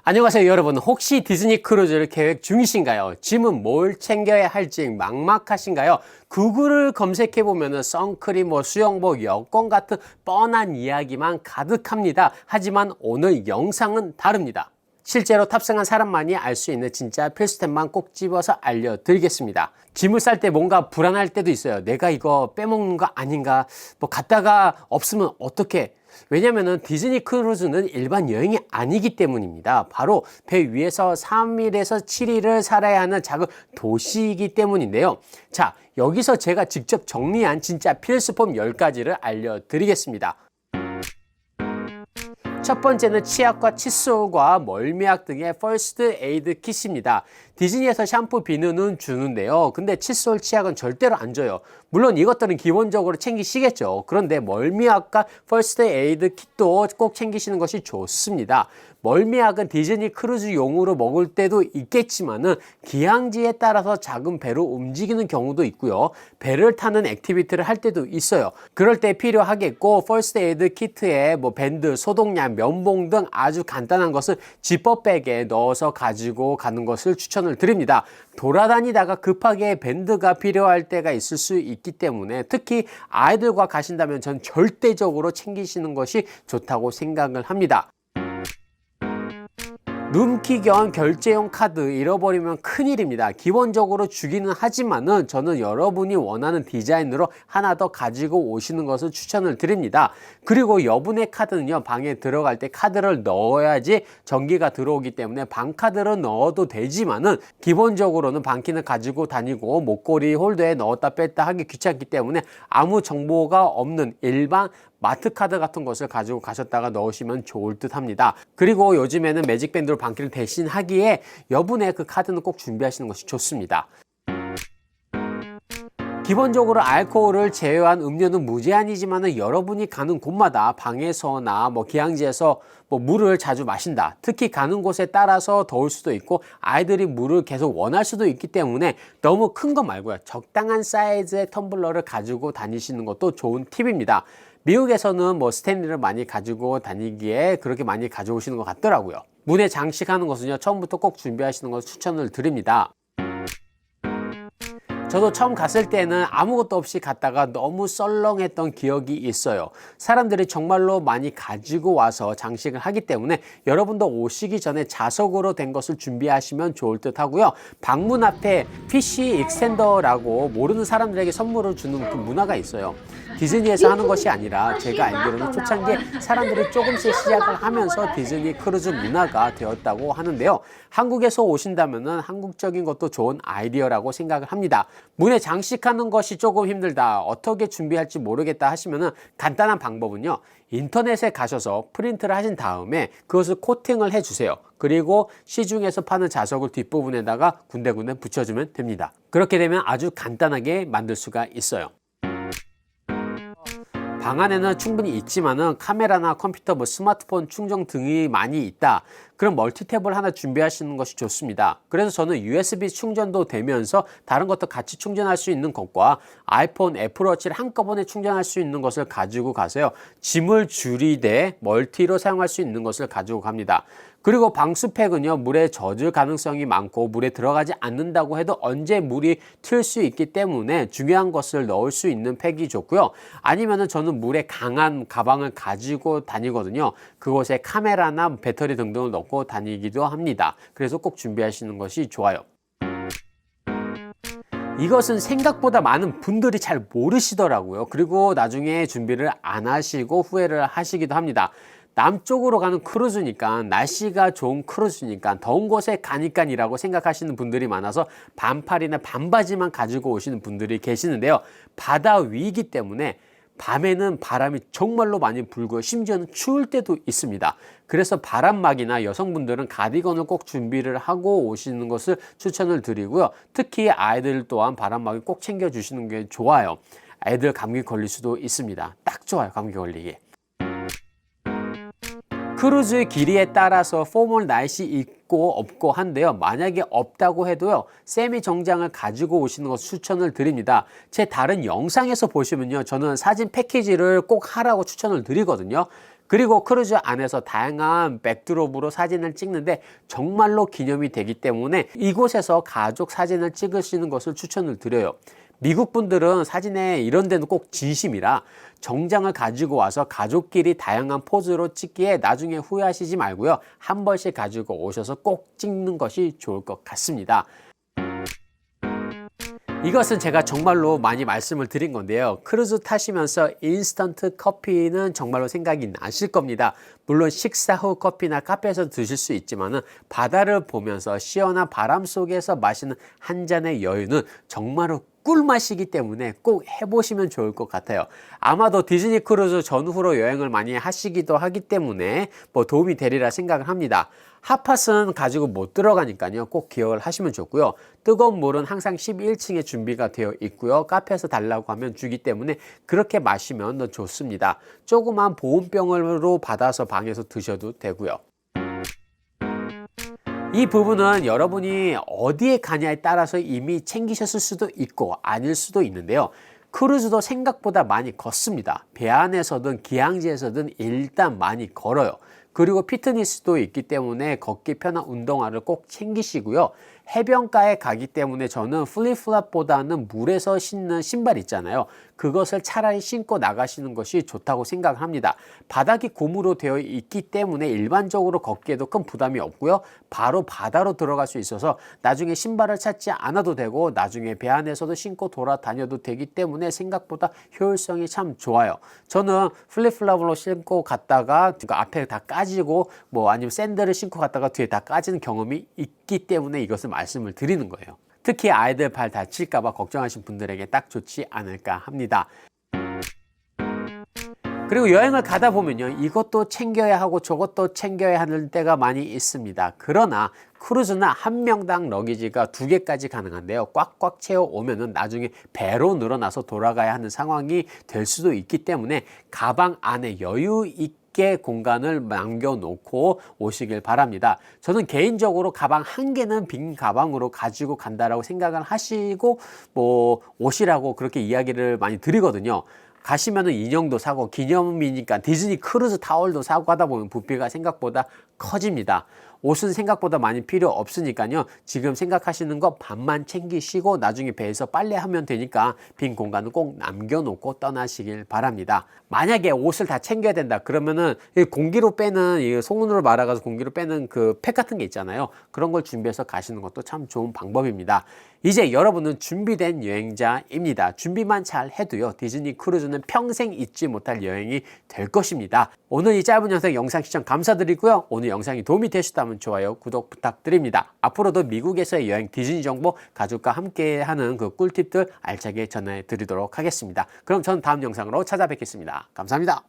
안녕하세요 여러분. 혹시 디즈니 크루즈를 계획 중이신가요? 짐은 뭘 챙겨야 할지 막막하신가요? 구글을 검색해 보면 선크림, 수영복, 여권 같은 뻔한 이야기만 가득합니다. 하지만 오늘 영상은 다릅니다. 실제로 탑승한 사람만이 알 수 있는 진짜 필수템만 꼭 집어서 알려드리겠습니다. 짐을 쌀 때 뭔가 불안할 때도 있어요. 내가 이거 빼먹는 거 아닌가? 갔다가 없으면 어떡해? 왜냐면은 디즈니 크루즈는 일반 여행이 아니기 때문입니다. 바로 배 위에서 3일에서 7일을 살아야 하는 작은 도시이기 때문인데요. 자, 여기서 제가 직접 정리한 진짜 필수품 10가지를 알려드리겠습니다. 첫 번째는 치약과 칫솔과 멀미약 등의 퍼스트 에이드 킷입니다. 디즈니에서 샴푸 비누는 주는데요. 근데 칫솔, 치약은 절대로 안 줘요. 물론 이것들은 기본적으로 챙기시겠죠. 그런데 멀미약과 퍼스트 에이드 킷도 꼭 챙기시는 것이 좋습니다. 멀미약은 디즈니 크루즈용으로 먹을 때도 있겠지만은 기항지에 따라서 작은 배로 움직이는 경우도 있고요. 배를 타는 액티비티를 할 때도 있어요. 그럴 때 필요하겠고, 퍼스트 에이드 키트에 밴드, 소독약, 면봉 등 아주 간단한 것을 지퍼백에 넣어서 가지고 가는 것을 추천을 드립니다. 돌아다니다가 급하게 밴드가 필요할 때가 있을 수 있기 때문에 특히 아이들과 가신다면 전 절대적으로 챙기시는 것이 좋다고 생각을 합니다. 룸키 겸 결제용 카드 잃어버리면 큰일입니다. 기본적으로 주기는 하지만은 저는 여러분이 원하는 디자인으로 하나 더 가지고 오시는 것을 추천을 드립니다. 그리고 여분의 카드는요, 방에 들어갈 때 카드를 넣어야지 전기가 들어오기 때문에 방카드를 넣어도 되지만은 기본적으로는 방키는 가지고 다니고 목걸이 홀더에 넣었다 뺐다 하기 귀찮기 때문에 아무 정보가 없는 일반 마트카드 같은 것을 가지고 가셨다가 넣으시면 좋을 듯 합니다. 그리고 요즘에는 매직밴드로 방키를 대신하기에 여분의 그 카드는 꼭 준비하시는 것이 좋습니다. 기본적으로 알코올을 제외한 음료는 무제한이지만 여러분이 가는 곳마다 방에서나 기항지에서 물을 자주 마신다. 특히 가는 곳에 따라서 더울 수도 있고 아이들이 물을 계속 원할 수도 있기 때문에 너무 큰 거 말고요. 적당한 사이즈의 텀블러를 가지고 다니시는 것도 좋은 팁입니다. 미국에서는 스탠리를 많이 가지고 다니기에 그렇게 많이 가져오시는 것 같더라고요. 문에 장식하는 것은요, 처음부터 꼭 준비하시는 것을 추천을 드립니다. 저도 처음 갔을 때는 아무것도 없이 갔다가 너무 썰렁했던 기억이 있어요. 사람들이 정말로 많이 가지고 와서 장식을 하기 때문에 여러분도 오시기 전에 자석으로 된 것을 준비하시면 좋을 듯 하고요. 방문 앞에 PC 익스텐더라고 모르는 사람들에게 선물을 주는 그 문화가 있어요. 디즈니에서 하는 것이 아니라 제가 알기로는 초창기에 사람들이 조금씩 시작을 하면서 디즈니 크루즈 문화가 되었다고 하는데요. 한국에서 오신다면은 한국적인 것도 좋은 아이디어라고 생각을 합니다. 문에 장식하는 것이 조금 힘들다, 어떻게 준비할지 모르겠다 하시면은 간단한 방법은요, 인터넷에 가셔서 프린트를 하신 다음에 그것을 코팅을 해주세요. 그리고 시중에서 파는 자석을 뒷부분에다가 군데군데 붙여주면 됩니다. 그렇게 되면 아주 간단하게 만들 수가 있어요. 방 안에는 충분히 있지만은 카메라나 컴퓨터, 스마트폰 충전 등이 많이 있다. 그럼 멀티탭을 하나 준비하시는 것이 좋습니다. 그래서 저는 USB 충전도 되면서 다른 것도 같이 충전할 수 있는 것과 아이폰, 애플워치를 한꺼번에 충전할 수 있는 것을 가지고 가서요, 짐을 줄이되 멀티로 사용할 수 있는 것을 가지고 갑니다. 그리고 방수팩은요, 물에 젖을 가능성이 많고 물에 들어가지 않는다고 해도 언제 물이 튈 수 있기 때문에 중요한 것을 넣을 수 있는 팩이 좋고요. 아니면은 저는 물에 강한 가방을 가지고 다니거든요. 그곳에 카메라나 배터리 등등을 넣고 다니기도 합니다. 그래서 꼭 준비하시는 것이 좋아요. 이것은 생각보다 많은 분들이 잘 모르시더라고요. 그리고 나중에 준비를 안 하시고 후회를 하시기도 합니다. 남쪽으로 가는 크루즈니까, 날씨가 좋은 크루즈니까, 더운 곳에 가니까이라고 생각하시는 분들이 많아서 반팔이나 반바지만 가지고 오시는 분들이 계시는데요. 바다 위이기 때문에 밤에는 바람이 정말로 많이 불고 심지어는 추울 때도 있습니다. 그래서 바람막이나 여성분들은 가디건을 꼭 준비를 하고 오시는 것을 추천을 드리고요. 특히 아이들 또한 바람막이 꼭 챙겨주시는 게 좋아요. 애들 감기 걸릴 수도 있습니다. 딱 좋아요, 감기 걸리기. 크루즈 길이에 따라서 포멀 나이시 있고 없고 한데요. 만약에 없다고 해도요, 세미 정장을 가지고 오시는 것을 추천을 드립니다. 제 다른 영상에서 보시면요, 저는 사진 패키지를 꼭 하라고 추천을 드리거든요. 그리고 크루즈 안에서 다양한 백드롭으로 사진을 찍는데 정말로 기념이 되기 때문에 이곳에서 가족 사진을 찍으시는 것을 추천을 드려요. 미국 분들은 사진에 이런 데는 꼭 진심이라 정장을 가지고 와서 가족끼리 다양한 포즈로 찍기에 나중에 후회하시지 말고요. 한 번씩 가지고 오셔서 꼭 찍는 것이 좋을 것 같습니다. 이것은 제가 정말로 많이 말씀을 드린 건데요. 크루즈 타시면서 인스턴트 커피는 정말로 생각이 나실 겁니다. 물론 식사 후 커피나 카페에서 드실 수 있지만 바다를 보면서 시원한 바람 속에서 마시는 한 잔의 여유는 정말로 꿀맛이기 때문에 꼭 해보시면 좋을 것 같아요. 아마도 디즈니 크루즈 전후로 여행을 많이 하시기도 하기 때문에 도움이 되리라 생각을 합니다. 핫팟은 가지고 못 들어가니까요. 꼭 기억을 하시면 좋고요. 뜨거운 물은 항상 11층에 준비가 되어 있고요. 카페에서 달라고 하면 주기 때문에 그렇게 마시면 더 좋습니다. 조그만 보온병으로 받아서 방에서 드셔도 되고요. 이 부분은 여러분이 어디에 가냐에 따라서 이미 챙기셨을 수도 있고 아닐 수도 있는데요. 크루즈도 생각보다 많이 걷습니다. 배 안에서든 기항지에서든 일단 많이 걸어요. 그리고 피트니스도 있기 때문에 걷기 편한 운동화를 꼭 챙기시고요. 해변가에 가기 때문에 저는 플립플랍보다는 물에서 신는 신발 있잖아요. 그것을 차라리 신고 나가시는 것이 좋다고 생각을 합니다. 바닥이 고무로 되어 있기 때문에 일반적으로 걷기에도 큰 부담이 없고요. 바로 바다로 들어갈 수 있어서 나중에 신발을 찾지 않아도 되고 나중에 배 안에서도 신고 돌아다녀도 되기 때문에 생각보다 효율성이 참 좋아요. 저는 플립플랍으로 신고 갔다가 앞에 다 까지고 아니면 샌들을 신고 갔다가 뒤에 다 까지는 경험이 있기 때문에 이것을 말씀을 드리는 거예요. 특히 아이들 발 다칠까봐 걱정하신 분들에게 딱 좋지 않을까 합니다. 그리고 여행을 가다 보면요, 이것도 챙겨야 하고 저것도 챙겨야 하는 때가 많이 있습니다. 그러나 크루즈는 한 명당 러기지가 2개까지 가능한데요. 꽉꽉 채워 오면은 나중에 배로 늘어나서 돌아가야 하는 상황이 될 수도 있기 때문에 가방 안에 여유 있게 공간을 남겨놓고 오시길 바랍니다. 저는 개인적으로 가방 1개는 빈 가방으로 가지고 간다라고 생각을 하시고 오시라고 그렇게 이야기를 많이 드리거든요. 가시면은 인형도 사고 기념이니까 디즈니 크루즈 타월도 사고 하다 보면 부피가 생각보다 커집니다. 옷은 생각보다 많이 필요 없으니까요. 지금 생각하시는 거 반만 챙기시고 나중에 배에서 빨래하면 되니까 빈 공간은 꼭 남겨놓고 떠나시길 바랍니다. 만약에 옷을 다 챙겨야 된다 그러면은 공기로 빼는 송은으로 말아가서 공기로 빼는 그 팩 같은 게 있잖아요. 그런 걸 준비해서 가시는 것도 참 좋은 방법입니다. 이제 여러분은 준비된 여행자입니다. 준비만 잘 해도요. 디즈니 크루즈는 평생 잊지 못할 여행이 될 것입니다. 오늘 이 짧은 영상 시청 감사드리고요. 오늘 영상이 도움이 되셨다면 좋아요, 구독 부탁드립니다. 앞으로도 미국에서의 여행 디즈니 정보 가족과 함께하는 그 꿀팁들 알차게 전해 드리도록 하겠습니다. 그럼 저는 다음 영상으로 찾아뵙겠습니다. 감사합니다.